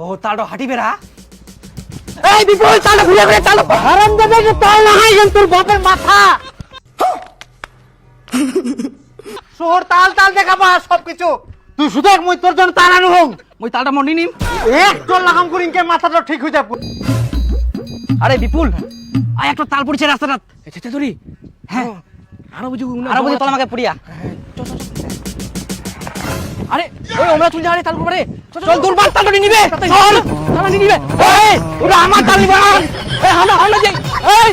ও তালটা হাঁটি বেড়া। এই বিপুল তালটা ঘুরে ঘুরে তাল হারাম দেবে যে তাল না হয় তোর বাপের মাথা। শহর তাল তাল দেখাবা সবকিছু। তুই শুধু এক মই তোর জন্য তাল আনু হোক। মই তালটা মন্ডি নিম। এক চল লাগাম করিন কে মাথাটা ঠিক হয়ে যাবে। আরে বিপুল আয় একটা তাল পড়ছে রাস্তাটা। এতে ধরি। হ্যাঁ আরো বুঝি তোলা আমাকে পুরিয়া। আরে ওই আমরা চলে যারে তাল করে। চল দূর বাদ তাল নিবে। চল তাল নিবে। এই ওরা আমার তাল নিবে। এই হানা যাই। এই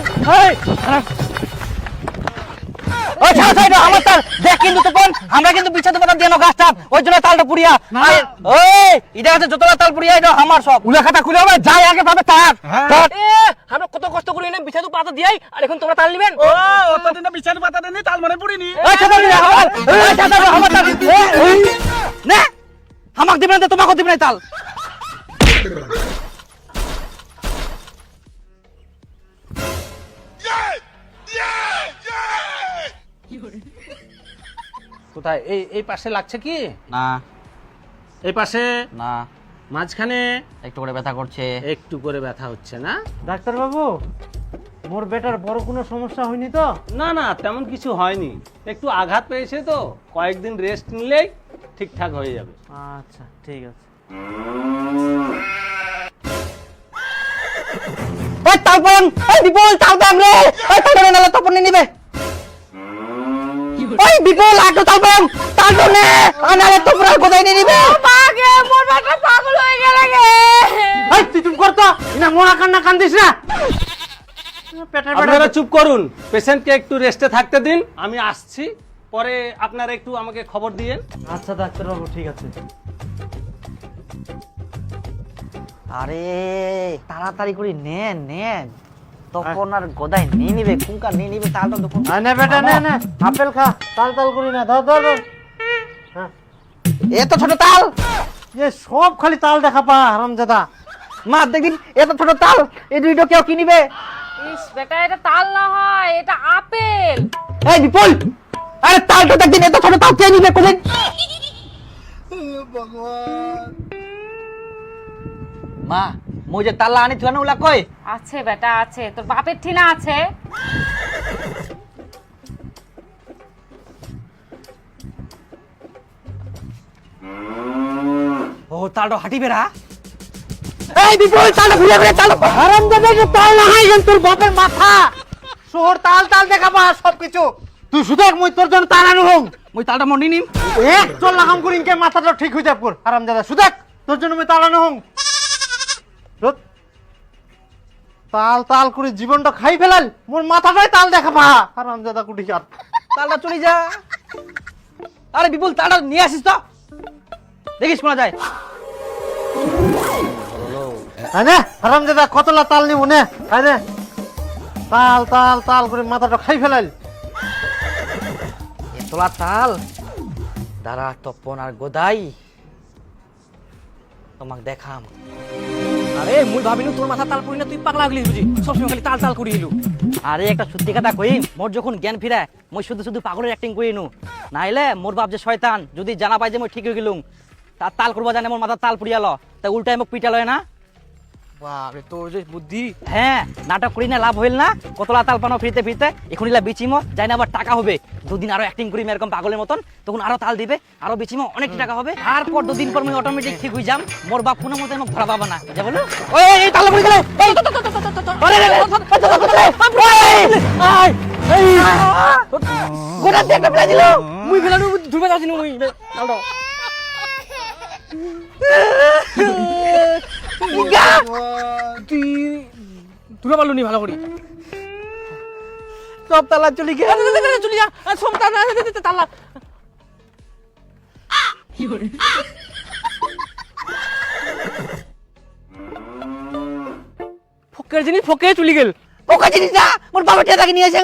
ওই ছাড় ছাড় আমার তাল দেখ কিন্তু তখন আমরা কিন্তু বিছাতে পাতা দেনো গাছটা ওই জন্য তালটা পুরিয়া। ওই এটা আছে যতটা তাল পুরিয়া এটা আমার সব। উলা খাতা খুলে হবে যাই আগে পাবে তাল। এ আমরা কত কষ্ট করে এনে বিছাতে পাতা দিই আর এখন তোমরা তাল নিবেন। ও অতদিন বিছাতে পাতা দেনি তাল মনে পড়িনি। এই ছাড় আমার তাল নে আমাকে দিবেন না তোমাকে দিবেন তাল। কোথায় এই পাশে লাগছে কি? না এই পাশে না মাঝখানে একটু করে ব্যথা করছে। একটু করে ব্যথা হচ্ছে না? ডাক্তার বাবু মোর বেটার বড় কোনো সমস্যা হয়নি তো? না না তেমন কিছু হয়নি, একটু আঘাত পেয়েছে তো কয়েকদিন রেস্ট নিলেই ঠিকঠাক হয়ে যাবে। আচ্ছা ঠিক আছে। ওই তালপন ওই বিপুল তালপন রে ওই তালপন নালে তপন নিবে। ওই বিপুল আটো তালপন নে আনালে তপন গোদাই নিবে। পাগে মোর বাটা পাগল হয়ে গেল গে। এই তুই চুপ কর তো, না মোনা কান্না কান্দিস না। পেটের আপনারা চুপ করুন, পেশেন্টকে একটু রেস্টে থাকতে দিন, আমি আসছি, পরে আপনারা একটু আমাকে খবর দিয়েন। আচ্ছা ডাক্তার বাবু ঠিক আছে। আরে তাড়াতাড়ি করে নেন তপন আর গোদাই নিবে কুঙ্কা নিবে তালটা দেখুন। নে বেটা নে আপেল খা, তাল তাল করি না। ধর হ্যাঁ এত ছোট তাল এ সব খালি তাল দেখা পা হারামজাদা। মা দেখদিন এত ছোট তাল এই দুইটা কেউ কিনিবে? ইস বেটা এটা তাল না হয় এটা আপেল। এই বিপুল আরে তালটা দেখদিন এত ছোট তাল কে নিবে কোদিন? মা মই যে তাল আনি থুয়া না ওলা কই? আছে বেটা আছে, তোর বাপের ঠিনা আছে। ও তালটা হাঁটি বেড়া। এই বিপুল তালটা ঘুরে ঘুরে তাল হারামজাদা যে তাল না হয় তোর বাপের মাথা। শহর তাল তাল দেখা পা সবকিছু। তুই শুধু এক মই তোর জন্য তাল আনু হোক। মই তালটা মন্ডি নিম। এক চল লাগাম করিন কে মাথাটা ঠিক হয়ে যাবে হারামজাদা। শুধু তোর জন্য মই তাল আনু হোক। তাল তাল করে জীবনটা খাই ফেলাল, মোর মাথাটাই তাল দেখা পা হারামজাদা কুটি কার। তালটা চলে যা। আরে বিপুল তালটা নিয়ে আসিস তো, দেখিস কোনা যায়। আরে হারামজাদা কতলা তাল নিব নে। আরে তাল তাল তাল করে মাথাটা খাই ফেলাল। এতলা তাল দাঁড়া তপন আর গোদাই তোমাকে দেখাম। আরে মুই ভাবিনু তোর মাথা তাল পড়ি না, তুই পাগলা হলি বুঝি, সবসময় খালি তাল তাল করি এলু। আরে একটা সত্যি কথা কইম, মোর যখন জ্ঞান ফিরায় মই শুধু শুধু পাগলের অ্যাক্টিং করি নু, নাইলে মোর বাপ যে শয়তান যদি জানা পাই যে মই ঠিক হয়ে গেলুম তার তাল করবা জানে মোর মাথা তাল পুড়িয়াল তা উল্টাই মোক পিটালয় না। বাপরে তোর যে বুদ্ধি। হ্যাঁ নাটক করি না লাভ হইল না, কতলা তাল পানো ফিরতে ফিরতে এখনইলা বিচিমো যাই না আবার টাকা হবে। দুদিন আরো অ্যাক্টিং করি এরকম পাগলের মতন, তখন আরো তাল দিবে আরো বিচিমো অনেক টাকা হবে। তারপর দুদিন পর মই অটোমেটিক ঠিক হয়ে যাম, মোর বাপ কোনো মতে মোক ধরা পাবা না। যা বলো ওই এই তাল পড়ি গেল। গোটা দেখতে পেলা দিল মুই ফেলানো ধুরবা যাচ্ছিনু মুই তালটো। তুই পারলো নি ভালো করি, সব তালা চলে গিয়ে চলে যা সব তালা। ফকের জিনিস ফকে চলে গেল। ফকের জিনিস না মোর বাবা টিয়া তাকে নিয়ে আসে।